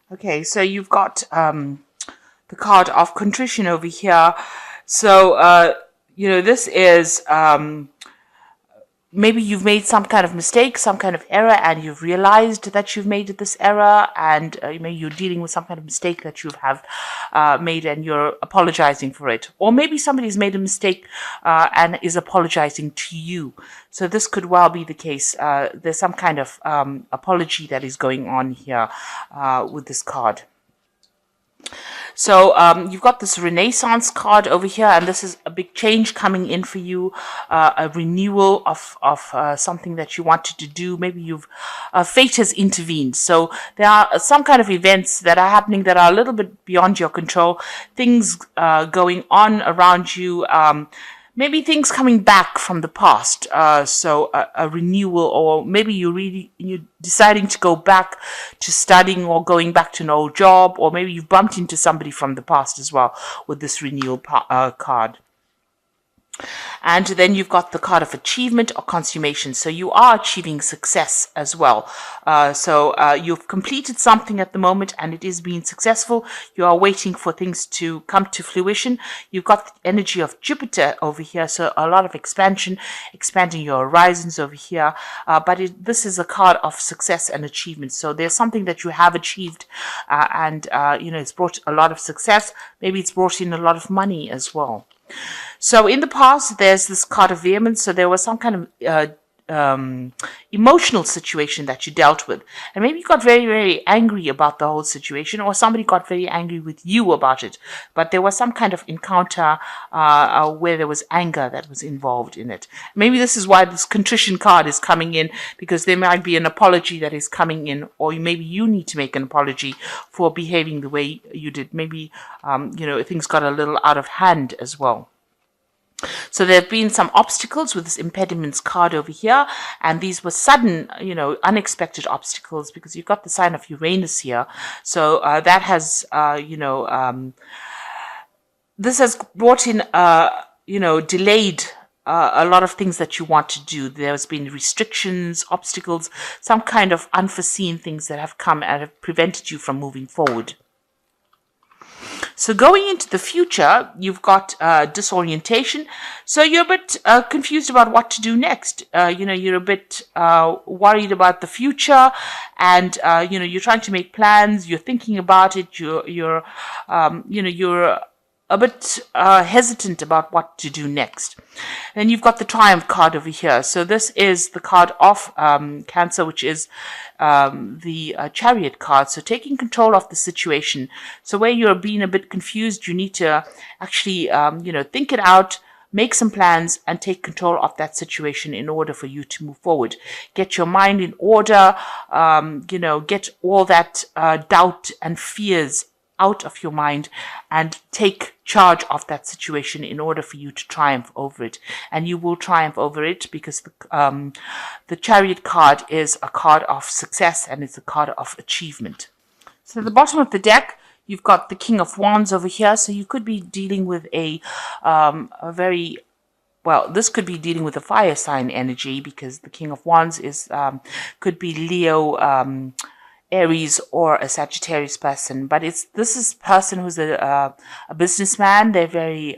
Okay, so you've got the card of contrition over here. So, this is maybe you've made some kind of mistake, some kind of error, and you've realized that you've made this error, and maybe you're dealing with some kind of mistake that you have made, and you're apologizing for it. Or maybe somebody's made a mistake and is apologizing to you. So this could well be the case. There's some kind of apology that is going on here with this card. So you've got this Renaissance card over here, and this is a big change coming in for you, a renewal of something that you wanted to do. Maybe fate has intervened. So there are some kind of events that are happening that are a little bit beyond your control, things going on around you. Maybe things coming back from the past, so a renewal, or maybe you're deciding to go back to studying or going back to an old job, or maybe you've bumped into somebody from the past as well with this renewal card. And then you've got the card of achievement or consummation. So you are achieving success as well. So you've completed something at the moment and it is being successful. You are waiting for things to come to fruition. You've got the energy of Jupiter over here. So a lot of expansion, expanding your horizons over here. But this is a card of success and achievement. So there's something that you have achieved and it's brought a lot of success. Maybe it's brought in a lot of money as well. So in the past, there's this card of vehemence. So there was some kind of emotional situation that you dealt with. And maybe you got very, very angry about the whole situation, or somebody got very angry with you about it. But there was some kind of encounter where there was anger that was involved in it. Maybe this is why this contrition card is coming in, because there might be an apology that is coming in, or maybe you need to make an apology for behaving the way you did. Maybe, things got a little out of hand as well. So there have been some obstacles with this impediments card over here, and these were sudden, unexpected obstacles, because you've got the sign of Uranus here. So that has, this has brought in, delayed a lot of things that you want to do. There's been restrictions, obstacles, some kind of unforeseen things that have come and have prevented you from moving forward. So going into the future, you've got disorientation. So you're a bit confused about what to do next. You're a bit worried about the future, and you're trying to make plans. You're thinking about it. You're a bit hesitant about what to do next. Then you've got the Triumph card over here. So this is the card of Cancer, which is the Chariot card. So taking control of the situation. So where you're being a bit confused, you need to actually, think it out, make some plans, and take control of that situation in order for you to move forward. Get your mind in order, get all that doubt and fears out of your mind and take charge of that situation in order for you to triumph over it. And you will triumph over it, because the Chariot card is a card of success and it's a card of achievement. So at the bottom of the deck, you've got the King of Wands over here. So you could be dealing with this could be dealing with a fire sign energy, because the King of Wands could be Leo, Aries, or a Sagittarius person. But this is a person who's a businessman. They're very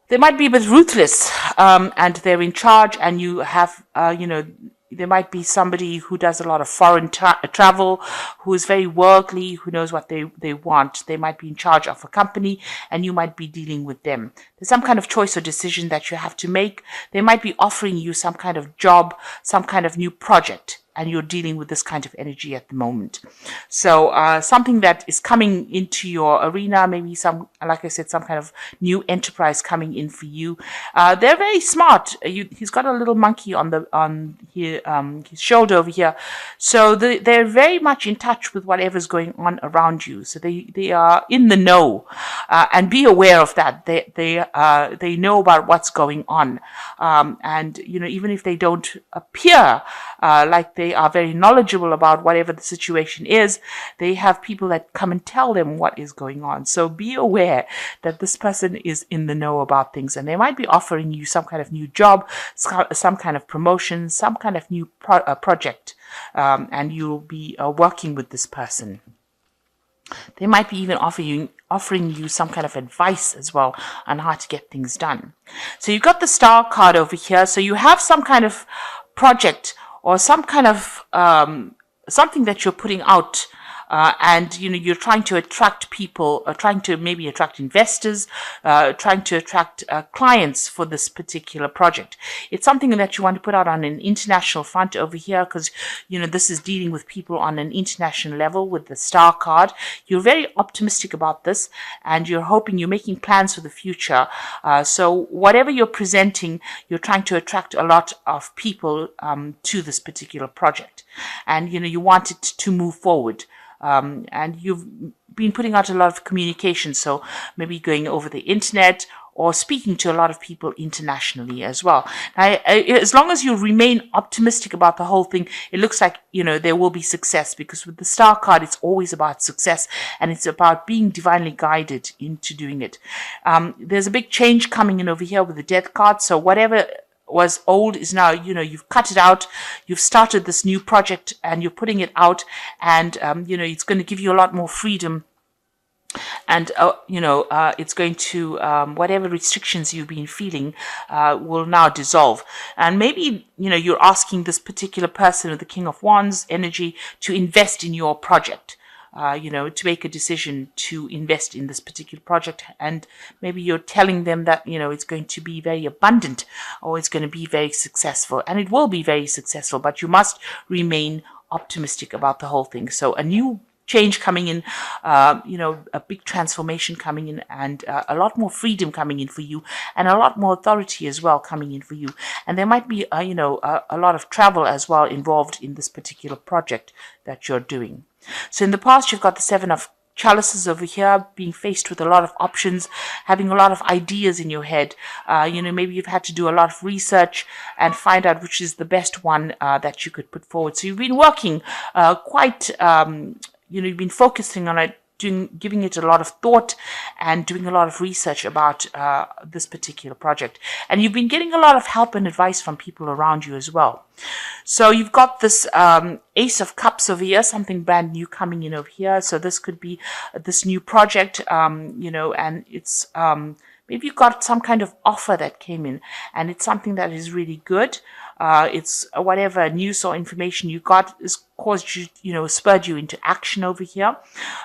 they might be a bit ruthless, and they're in charge, and you have there might be somebody who does a lot of foreign travel, who is very worldly, who knows what they want. They might be in charge of a company, and you might be dealing with them. There's some kind of choice or decision that you have to make. They might be offering you some kind of job, some kind of new project, and you're dealing with this kind of energy at the moment. So something that is coming into your arena, maybe like I said, some kind of new enterprise coming in for you. They're very smart. He's got a little monkey on his shoulder over here. So they're very much in touch with whatever's going on around you. So they are in the know, and be aware of that. They know about what's going on, and even if they don't appear like they are very knowledgeable about whatever the situation is, they have people that come and tell them what is going on. So be aware that this person is in the know about things, and they might be offering you some kind of new job, some kind of promotion, some kind of new project and you'll be working with this person. They might be even offering you some kind of advice as well on how to get things done. So you've got the Star card over here. So you have some kind of project or some kind of something that you're putting out. And you're trying to attract people, trying to maybe attract investors, trying to attract clients for this particular project. It's something that you want to put out on an international front over here, because this is dealing with people on an international level with the Star card. You're very optimistic about this, and you're making plans for the future. So whatever you're presenting, you're trying to attract a lot of people to this particular project, and you want it to move forward. And you've been putting out a lot of communication, so maybe going over the internet or speaking to a lot of people internationally as well. Now, as long as you remain optimistic about the whole thing, it looks like, there will be success, because with the Star card, it's always about success, and it's about being divinely guided into doing it. There's a big change coming in over here with the Death card, so whatever was old is now, you've cut it out, you've started this new project and you're putting it out, and it's going to give you a lot more freedom, and it's going to whatever restrictions you've been feeling will now dissolve. And maybe you're asking this particular person with the King of Wands energy to invest in your project, to make a decision to invest in this particular project. And maybe you're telling them that, it's going to be very abundant, or it's going to be very successful. And it will be very successful, but you must remain optimistic about the whole thing. So a new change coming in, a big transformation coming in, and a lot more freedom coming in for you, and a lot more authority as well coming in for you. And there might be, a lot of travel as well involved in this particular project that you're doing. So in the past, you've got the Seven of Chalices over here, being faced with a lot of options, having a lot of ideas in your head. Maybe you've had to do a lot of research and find out which is the best one that you could put forward. So you've been working you've been focusing on it, giving it a lot of thought and doing a lot of research about this particular project. And you've been getting a lot of help and advice from people around you as well. So you've got this Ace of Cups over here, something brand new coming in over here. So this could be this new project, and it's maybe you got some kind of offer that came in, and it's something that is really good. It's whatever news or information you got is caused you, spurred you into action over here.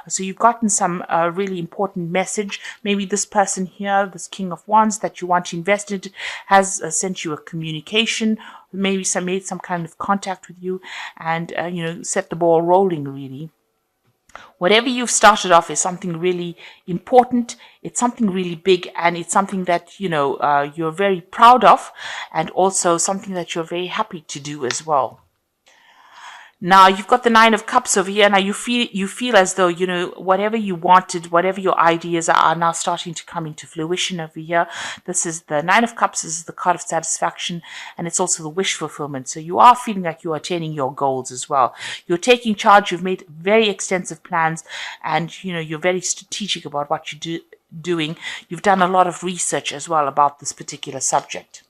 So you've gotten some really important message. Maybe this person here, this King of Wands that you want to invest in, has sent you a communication, maybe made some kind of contact with you, and set the ball rolling really. Whatever you've started off is something really important. It's something really big, and it's something that you're very proud of, and also something that you're very happy to do as well. Now you've got the Nine of Cups over here. Now you feel as though whatever you wanted, whatever your ideas are now starting to come into fruition over here. This is the Nine of Cups. This is the card of satisfaction, and it's also the wish fulfillment. So you are feeling like you are attaining your goals as well. You're taking charge. You've made very extensive plans, and you're very strategic about what you're doing. You've done a lot of research as well about this particular subject.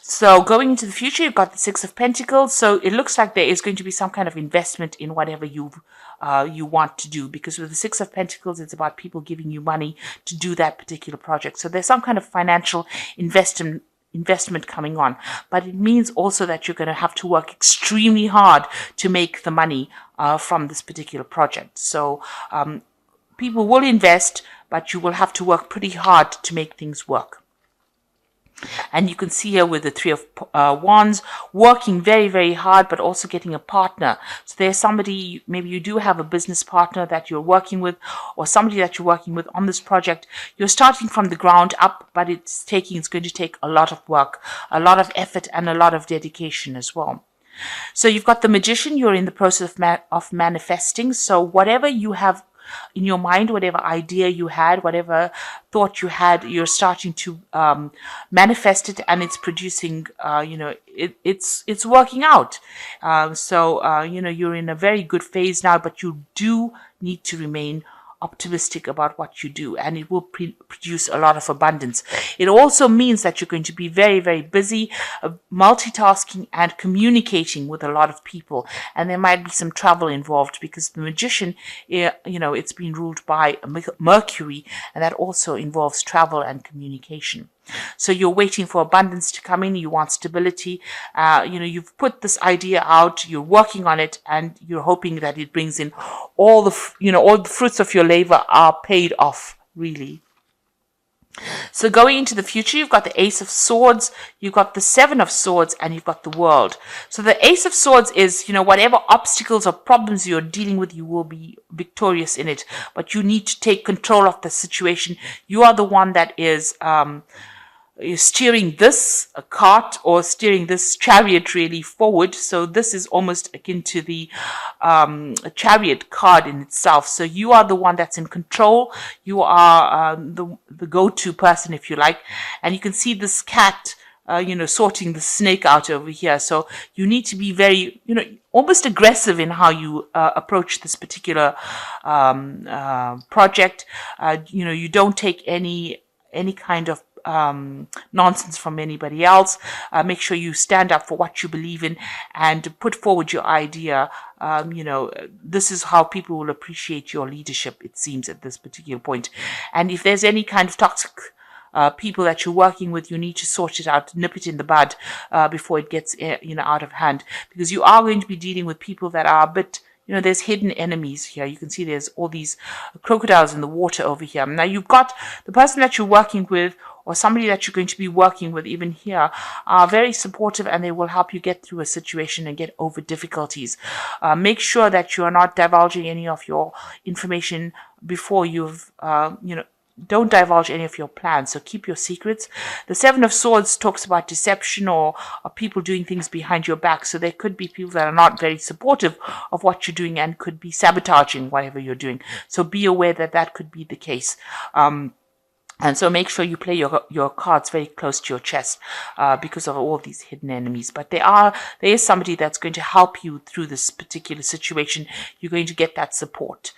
So going into the future, you've got the Six of Pentacles. So it looks like there is going to be some kind of investment in whatever you want to do, because with the Six of Pentacles, it's about people giving you money to do that particular project. So there's some kind of financial investment coming on, but it means also that you're going to have to work extremely hard to make the money from this particular project. So people will invest, but you will have to work pretty hard to make things work. And you can see here with the Three of Wands, working very, very hard, but also getting a partner. So there's somebody, maybe you do have a business partner that you're working with, or somebody that you're working with on this project. You're starting from the ground up, but it's going to take a lot of work, a lot of effort, and a lot of dedication as well. So you've got the Magician. You're in the process of manifesting. So whatever you have in your mind, whatever idea you had, whatever thought you had, you're starting to manifest it, and it's producing, it's working out. So you're in a very good phase now, but you do need to remain optimistic about what you do, and it will produce a lot of abundance. It also means that you're going to be very, very busy, multitasking and communicating with a lot of people, and there might be some travel involved because the Magician, it's been ruled by Mercury, and that also involves travel and communication. So you're waiting for abundance to come in. You want stability. You've put this idea out. You're working on it, and you're hoping that it brings in all the fruits of your labor are paid off, really. So going into the future, you've got the Ace of Swords, you've got the Seven of Swords, and you've got the World. So the Ace of Swords is, whatever obstacles or problems you're dealing with, you will be victorious in it. But you need to take control of the situation. You are the one that is steering this cart or steering this chariot really forward. So this is almost akin to the chariot card in itself. So you are the one that's in control. You are the go-to person, if you like. And you can see this cat sorting the snake out over here. So you need to be very, almost aggressive in how you approach this particular project. You don't take any kind of nonsense from anybody else. Make sure you stand up for what you believe in and put forward your idea. This is how people will appreciate your leadership, it seems, at this particular point. And if there's any kind of toxic people that you're working with, you need to sort it out, nip it in the bud before it gets out of hand, because you are going to be dealing with people that are a bit, there's hidden enemies here. You can see there's all these crocodiles in the water over here. Now you've got the person that you're working with, or somebody that you're going to be working with even here, are very supportive, and they will help you get through a situation and get over difficulties. Make sure that you are not divulging any of your information before you've, don't divulge any of your plans, so keep your secrets. The Seven of Swords talks about deception or people doing things behind your back. So there could be people that are not very supportive of what you're doing and could be sabotaging whatever you're doing. So be aware that that could be the case. And so make sure you play your cards very close to your chest because of all of these hidden enemies. But there is somebody that's going to help you through this particular situation. You're going to get that support.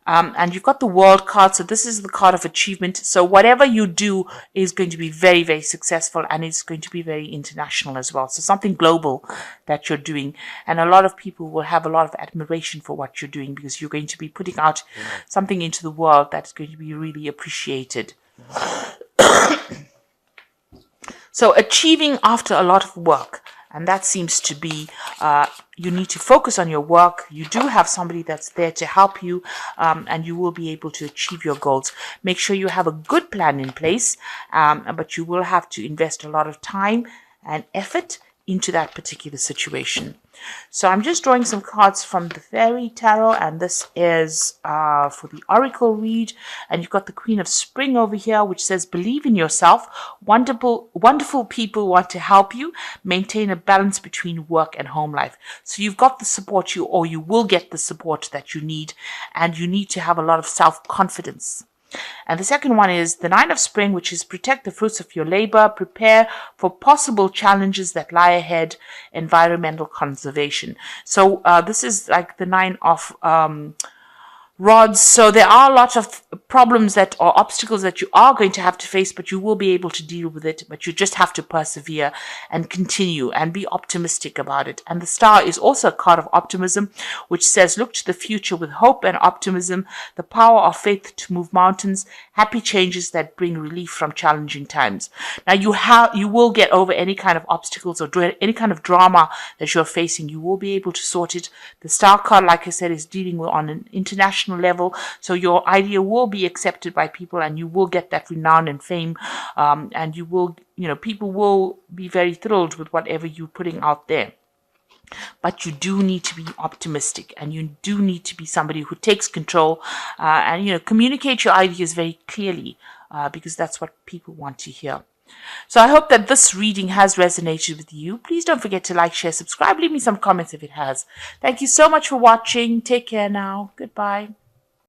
And you've got the World card. So this is the card of achievement. So whatever you do is going to be very, very successful, and it's going to be very international as well. So something global that you're doing. And a lot of people will have a lot of admiration for what you're doing because you're going to be putting out something into the world that's going to be really appreciated. So achieving after a lot of work. And that seems to be, you need to focus on your work. You do have somebody that's there to help you, and you will be able to achieve your goals. Make sure you have a good plan in place, but you will have to invest a lot of time and effort into that particular situation. So I'm just drawing some cards from the Fairy Tarot, and this is for the Oracle read. And you've got the Queen of Spring over here, which says, believe in yourself. Wonderful people want to help you maintain a balance between work and home life. So you've got the support you will get the support that you need, and you need to have a lot of self-confidence. And the second one is the Nine of Spring, which is protect the fruits of your labor, prepare for possible challenges that lie ahead, environmental conservation. So this is like the Nine of rods. So there are a lot of problems or obstacles that you are going to have to face, but you will be able to deal with it. But you just have to persevere and continue and be optimistic about it. And the Star is also a card of optimism, which says, look to the future with hope and optimism, the power of faith to move mountains, happy changes that bring relief from challenging times. Now you will get over any kind of obstacles or any kind of drama that you're facing. You will be able to sort it. The Star card, like I said, is dealing with on an international level, so your idea will be accepted by people, and you will get that renown and fame, and you will, people will be very thrilled with whatever you're putting out there. But you do need to be optimistic, and you do need to be somebody who takes control and communicate your ideas very clearly, because that's what people want to hear. So I hope that this reading has resonated with you. Please don't forget to like, share, subscribe, leave me some comments if it has. Thank you so much for watching. Take care now. Goodbye.